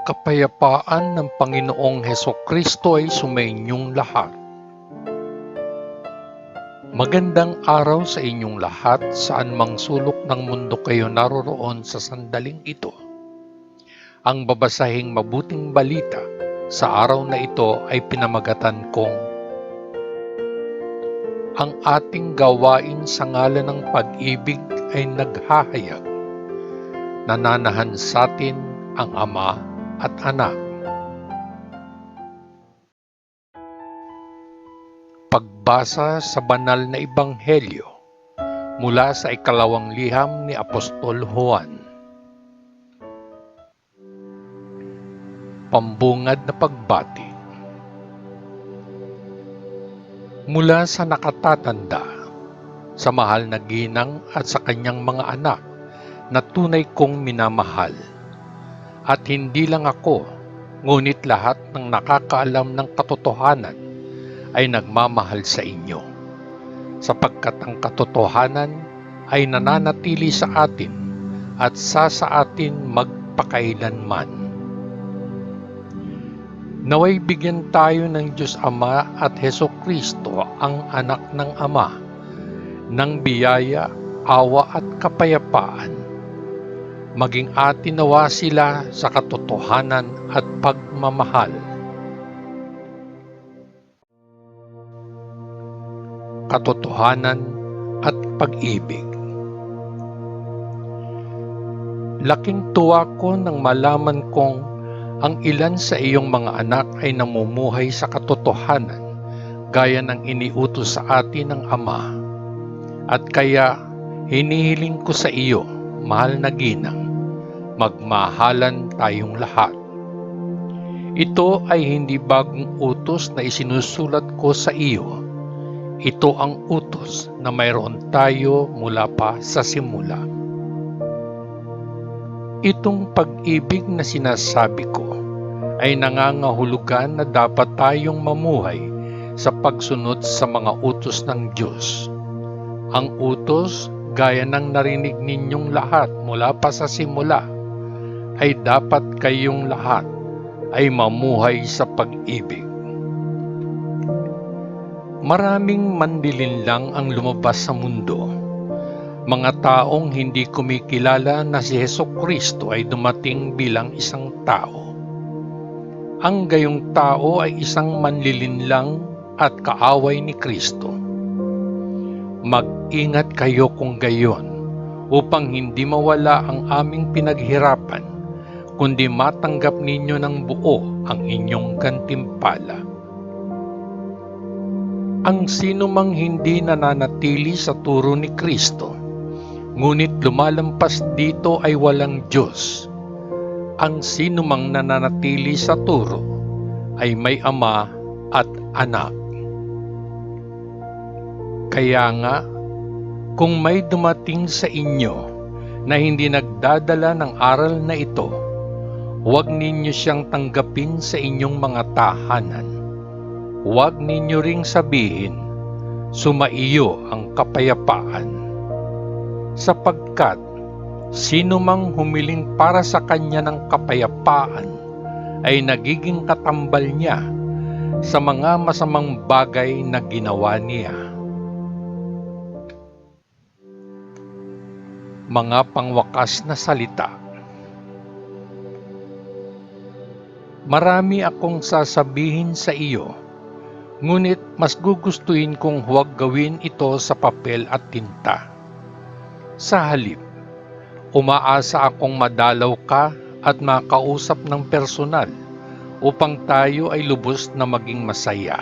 Kapayapaan ng Panginoong Hesukristo ay sumainyong lahat. Magandang araw sa inyong lahat saan mang sulok ng mundo kayo naroroon sa sandaling ito. Ang babasahing mabuting balita sa araw na ito ay pinamagatan kong ang ating gawain sa ngalan ng pag-ibig ay naghahayag. Nananahan sa atin ang Ama at Anak. Pagbasa sa banal na ebanghelyo mula sa ikalawang liham ni Apostol Juan. Pambungad na pagbati. Mula sa nakatatanda, sa mahal na ginang at sa kanyang mga anak na tunay kong minamahal. At hindi lang ako, ngunit lahat ng nakakaalam ng katotohanan ay nagmamahal sa inyo, sapagkat ang katotohanan ay nananatili sa atin at sa atin magpakailanman. Naway bigyan tayo ng Diyos Ama at Hesukristo ang anak ng Ama, ng biyaya, awa at kapayapaan. Maging atin nawa sila sa katotohanan at pagmamahal. Katotohanan at pag-ibig. Laking tuwa ko nang malaman kong ang ilan sa iyong mga anak ay namumuhay sa katotohanan gaya ng iniutos sa atin ng Ama. At kaya hinihiling ko sa iyo, mahal na ginang, magmahalan tayong lahat. Ito ay hindi bagong utos na isinusulat ko sa iyo. Ito ang utos na mayroon tayo mula pa sa simula. Itong pag-ibig na sinasabi ko ay nangangahulugan na dapat tayong mamuhay sa pagsunod sa mga utos ng Diyos. Ang utos, gaya ng narinig ninyong lahat mula pa sa simula, ay dapat kayong lahat ay mamuhay sa pag-ibig. Maraming manlilinlang ang lumabas sa mundo. Mga taong hindi kumikilala na si Hesukristo ay dumating bilang isang tao. Ang gayong tao ay isang manlilinlang at kaaway ni Kristo. Mag-ingat kayo kung gayon upang hindi mawala ang aming pinaghirapan, kundi matanggap ninyo ng buo ang inyong gantimpala. Ang sino mang hindi nananatili sa turo ni Kristo, ngunit lumalampas dito ay walang Diyos. Ang sino mang nananatili sa turo ay may Ama at Anak. Kaya nga, kung may dumating sa inyo na hindi nagdadala ng aral na ito, huwag ninyo siyang tanggapin sa inyong mga tahanan. Huwag ninyo ring sabihin, sumaiyo ang kapayapaan. Sapagkat sino mang humiling para sa kanya ng kapayapaan ay nagiging katambal niya sa mga masamang bagay na ginawa niya. Mga pangwakas na salita. Marami akong sasabihin sa iyo, ngunit mas gugustuhin kong huwag gawin ito sa papel at tinta. Sa halip, umaasa akong madalaw ka at makausap ng personal upang tayo ay lubos na maging masaya.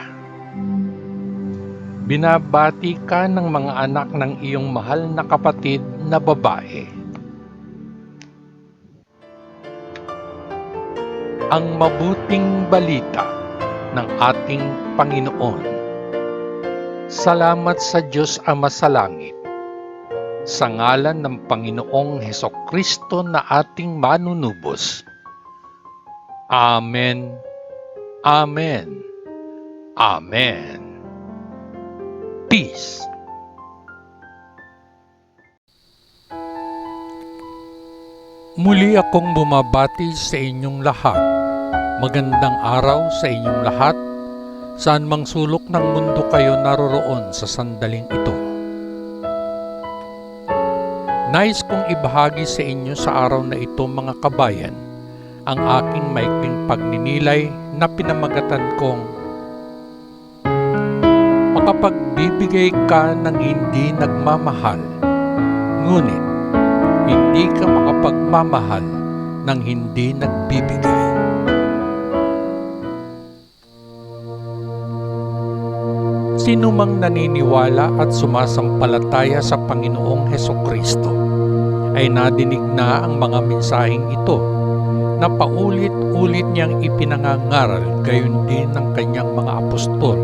Binabati ka ng mga anak ng iyong mahal na kapatid na babae. Ang mabuting balita ng ating Panginoon. Salamat sa Diyos Ama sa langit. Sa ngalan ng Panginoong Hesukristo na ating manunubos. Amen. Amen. Amen. Peace. Muli akong bumabati sa inyong lahat Magandang araw sa inyong lahat, saan mang sulok ng mundo kayo naroroon sa sandaling ito. Nais kong ibahagi sa inyo sa araw na ito, mga kabayan, ang aking maikling pagninilay na pinamagatan kong makapagbibigay ka ng hindi nagmamahal, ngunit hindi ka makapagmamahal ng hindi nagbibigay. Sino mang naniniwala at sumasampalataya sa Panginoong Hesukristo ay nadinig na ang mga mensaheng ito na paulit-ulit niyang ipinangangaral, gayon din ng kanyang mga apostol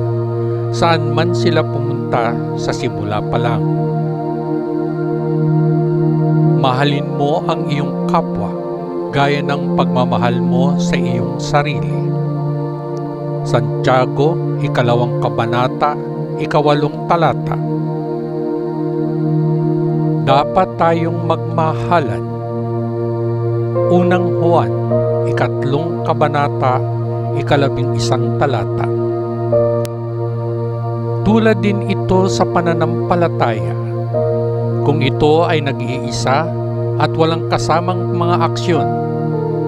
saan man sila pumunta sa simula pa lang. Mahalin mo ang iyong kapwa gaya ng pagmamahal mo sa iyong sarili. Santiago, 2 kabanata, 8 talata. Dapat tayong magmahalan. Unang Juan, 3 kabanata, 11 talata. Tulad din ito sa pananampalataya. Kung ito ay nag-iisa at walang kasamang mga aksyon,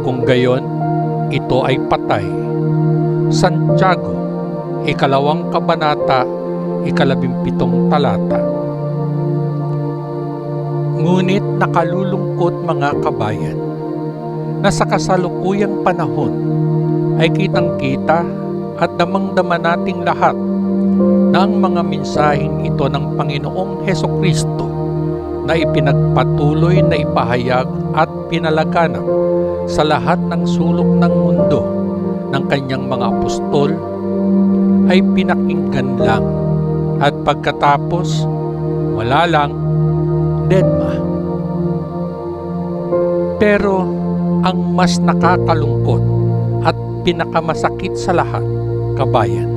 kung gayon, ito ay patay. Santiago, 2 kabanata, 17 talata. Ngunit nakalulungkot, mga kabayan, na sa kasalukuyang panahon ay kitang-kita at damang-dama nating lahat na ang mga mensaheng ito ng Panginoong Hesukristo na ipinagpatuloy na ipahayag at pinalaganap sa lahat ng sulok ng mundo ng kanyang mga apostol ay pinakinggan lang at pagkatapos wala lang, dedma. Pero ang mas nakakalungkot at pinakamasakit sa lahat, kabayan,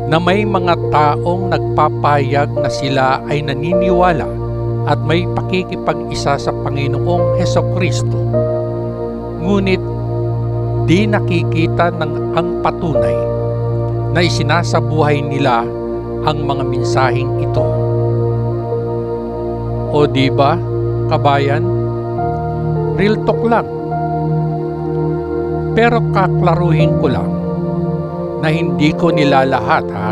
na may mga taong nagpapahayag na sila ay naniniwala at may pakikipag-isa sa Panginoong Hesukristo, ngunit di nakikita ng ang patunay na isinasabuhay nila ang mga mensaheng ito. O di ba, kabayan? Real talk lang. Pero kaklaruhin ko lang na hindi ko nilalahat, ha?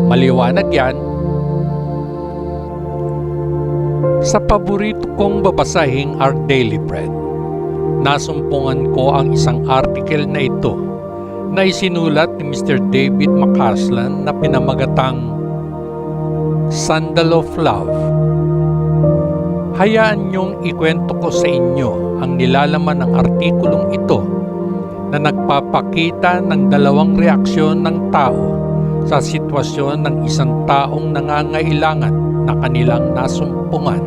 Maliwanag yan. Sa paborito kong babasahing Our Daily Bread, nasumpungan ko ang isang article na ito na isinulat ni Mr. David McCasland na pinamagatang Sandal of Love. Hayaan niyong ikwento ko sa inyo ang nilalaman ng artikulong ito na nagpapakita ng dalawang reaksyon ng tao sa sitwasyon ng isang taong nangangailangan na kanilang nasumpungan.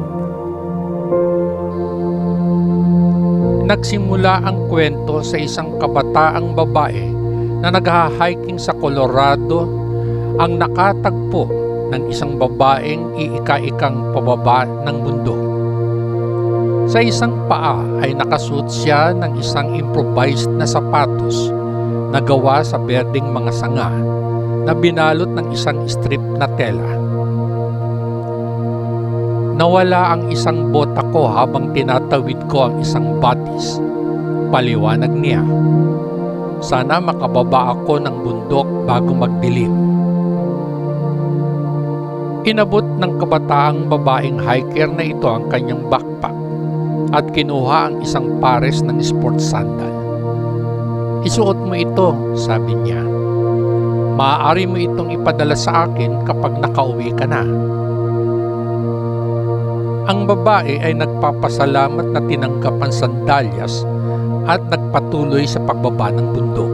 Nagsimula ang kwento sa isang kabataang babae na nagha-hiking sa Colorado ang nakatagpo ng isang babaeng iika-ikang pababa ng bundok. Sa isang paa ay nakasuot siya ng isang improvised na sapatos na gawa sa berdeng mga sanga na binalot ng isang strip na tela. Nawala ang isang bota ko habang tinatawid ko ang isang batis. Paliwanag niya. Sana makababa ako ng bundok bago magdilim. Inabot ng kabataang babaeng hiker na ito ang kanyang backpack at kinuha ang isang pares ng sports sandal. Isuot mo ito, sabi niya. Maaari mo itong ipadala sa akin kapag nakauwi ka na. Ang babae ay nagpapasalamat na tinanggap ang sandalyas at nagpatuloy sa pagbaba ng bundok.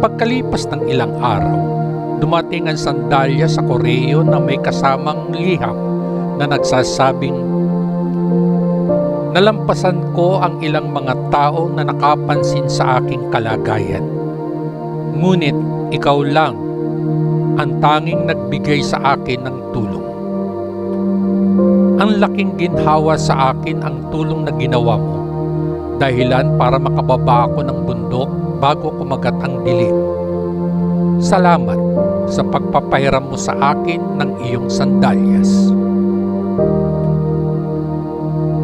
Pagkalipas ng ilang araw, dumating ang sandalyas sa koreo na may kasamang liham na nagsasabing, "Nalampasan ko ang ilang mga tao na nakapansin sa aking kalagayan. Ngunit ikaw lang ang tanging nagbigay sa akin ng tulong. Ang laking ginhawa sa akin ang tulong na ginawa mo dahilan para makababa ako ng bundok bago kumagat ang dilim. Salamat sa pagpapahiram mo sa akin ng iyong sandalyas.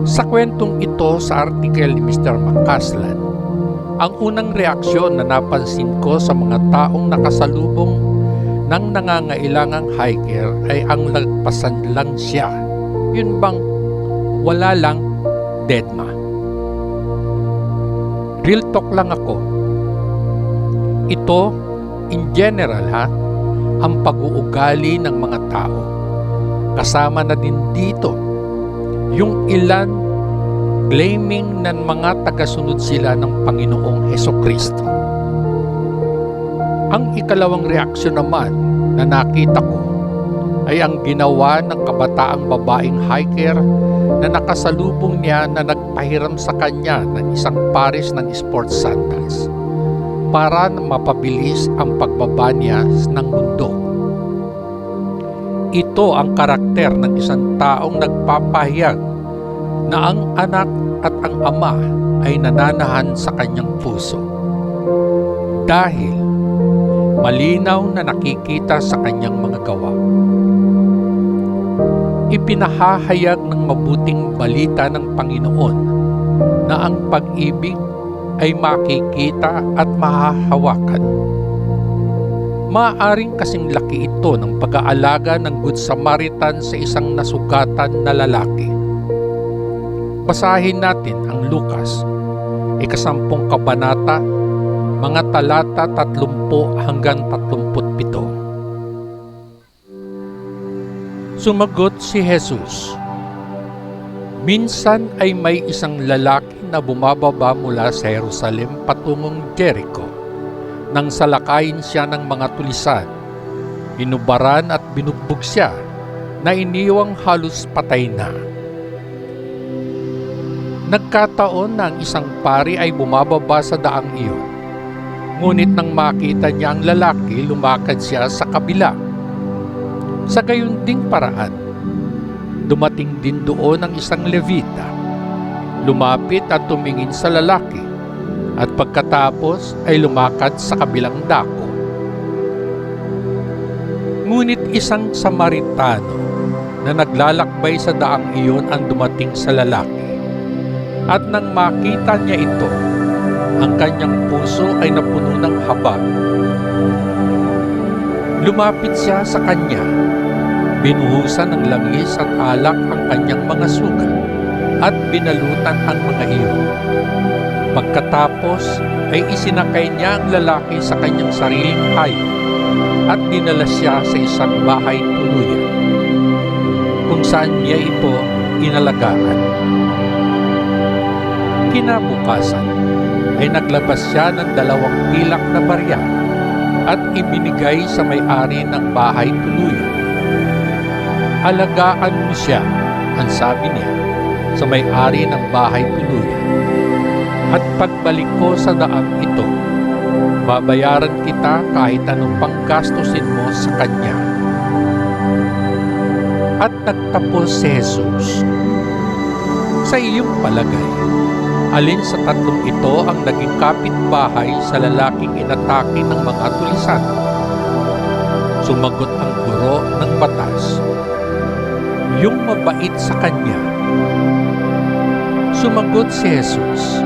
Sa kwentong ito sa artikel ni Mr. McCasland, ang unang reaksyon na napansin ko sa mga taong nakasalubong ng nangangailangang hiker ay ang lagpasan lang siya. Yun bang wala lang dedma? Real talk lang ako. Ito, in general ang pag-uugali ng mga tao. Kasama na din dito yung ilan claiming na mga tagasunod sila ng Panginoong Hesukristo. Ang ikalawang reaksyon naman na nakita ko ay ang ginawa ng kabataang babaeng hiker na nakasalubong niya na nagpahiram sa kanya ng isang pares ng sports sandals para mapabilis ang pagbaba niya ng bundok. Ito ang karakter ng isang taong nagpapahayag na ang anak at ang ama ay nananahan sa kanyang puso dahil malinaw na nakikita sa kanyang mga gawa. Ipinahahayag ng mabuting balita ng Panginoon na ang pag-ibig ay makikita at mahahawakan. Maaaring kasing laki ito ng pag-aalaga ng Good Samaritan sa isang nasugatan na lalaki. Basahin natin ang Lucas, 10 kabanata, mga talata 30 hanggang 37. Sumagot si Jesus, minsan ay may isang lalaki na bumababa mula sa Jerusalem patungong Jericho. Nang salakayin siya ng mga tulisan, inubaran at binugbog siya na iniwang halos patay na. Nagkataon na ang isang pari ay bumababa sa daang iyon. Ngunit nang makita niya ang lalaki, lumakad siya sa kabila. Sa gayon ding paraan, dumating din doon ang isang Levita. Lumapit at tumingin sa lalaki, at pagkatapos ay lumakad sa kabilang dako. Ngunit isang Samaritano na naglalakbay sa daang iyon ang dumating sa lalaki. At nang makita niya ito, ang kanyang puso ay napuno ng habag. Lumapit siya sa kanya, binuhusan ng langis at alak ang kanyang mga sugat at binalutan ang mga iyon. Pagkatapos ay isinakay niya ang lalaki sa kanyang sariling hayop at dinala siya sa isang bahay tuluyan, kung saan niya ito inalagaan. Kinabukasan ay naglabas siya ng 2 pilak na barya at ibinigay sa may-ari ng bahay tuluyan. Alagaan mo siya, ang sabi niya sa may-ari ng bahay tuluyan. At pagbalik ko sa daang ito, babayaran kita kahit anong panggastusin mo sa kanya. At nagtapos si Jesus. Sa iyong palagay, alin sa tatlong ito ang naging kapitbahay sa lalaking inatake ng mga tulisan? Sumagot ang guro ng batas, yung mabait sa kanya. Sumagot si Jesus,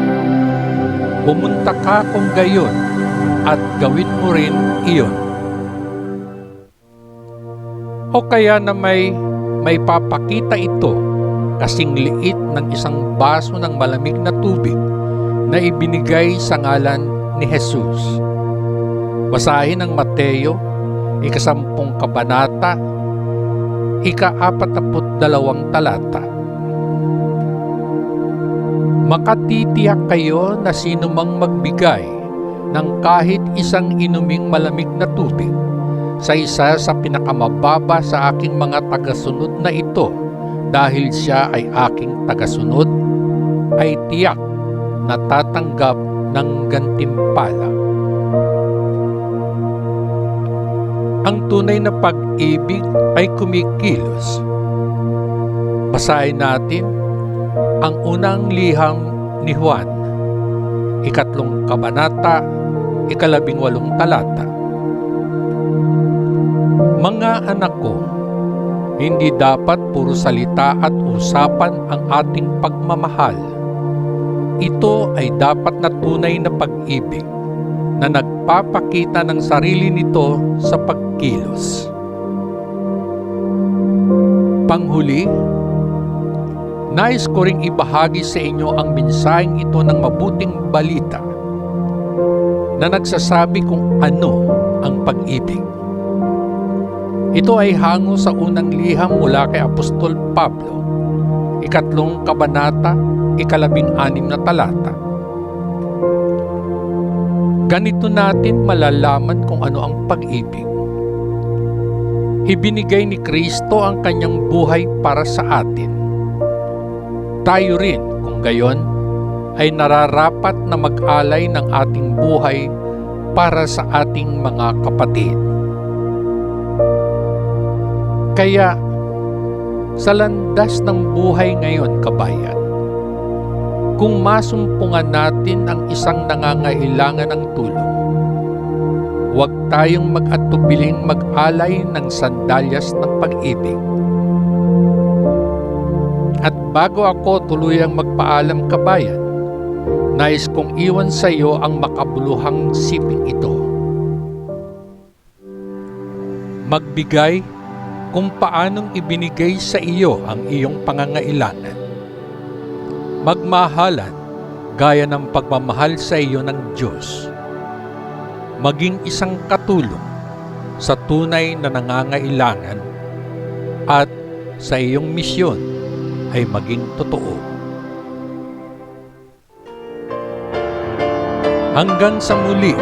pumunta ka kung gayon at gawin mo rin iyon. O kaya na may papakita ito kasing liit ng isang baso ng malamig na tubig na ibinigay sa ngalan ni Jesus. Basahin ang Mateo, 10 kabanata, 42 talata. Makatitiyak kayo na sino mang magbigay ng kahit isang inuming malamig na tubig sa isa sa pinakamababa sa aking mga tagasunod na ito, dahil siya ay aking tagasunod, ay tiyak na tatanggap ng gantimpala. Ang tunay na pag-ibig ay kumikilos. Basahin natin ang unang liham ni Juan, 3 kabanata, 18 talata. Mga anak ko, hindi dapat puro salita at usapan ang ating pagmamahal. Ito ay dapat na tunay na pag-ibig na nagpapakita ng sarili nito sa pagkilos. Panghuli, nais ko ring ibahagi sa inyo ang mensaheng ito ng mabuting balita na nagsasabi kung ano ang pag-ibig. Ito ay hango sa unang liham mula kay Apostol Pablo, 3 kabanata, 16 na talata. Ganito natin malalaman kung ano ang pag-ibig. Ibinigay ni Kristo ang kanyang buhay para sa atin. Tayo rin, kung gayon, ay nararapat na mag-alay ng ating buhay para sa ating mga kapatid. Kaya, sa landas ng buhay ngayon, kabayan, kung masumpungan natin ang isang nangangailangan ng tulong, huwag tayong mag-atubiling mag-alay ng sandalyas ng pag-ibig. At bago ako tuluyang magpaalam, kabayan, nais kong iwan sa iyo ang makabuluhang siping ito. Magbigay kung paanong ibinigay sa iyo ang iyong pangangailangan. Magmahalan gaya ng pagmamahal sa iyo ng Diyos. Maging isang katulong sa tunay na nangangailangan at sa iyong misyon ay maging totoo. Hanggang sa muli,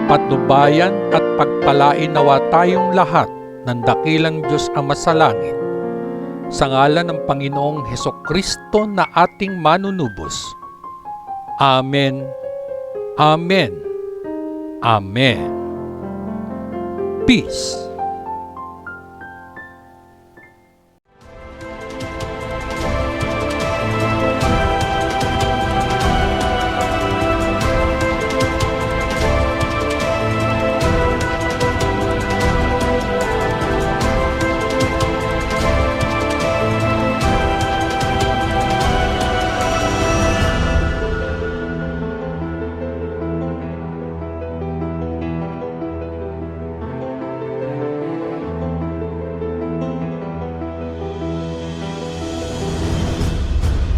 patnubayan at pagpalain nawa tayong lahat ng dakilang Diyos Ama sa langit, sa ngalan ng Panginoong Hesukristo na ating manunubos. Amen. Amen. Amen. Peace.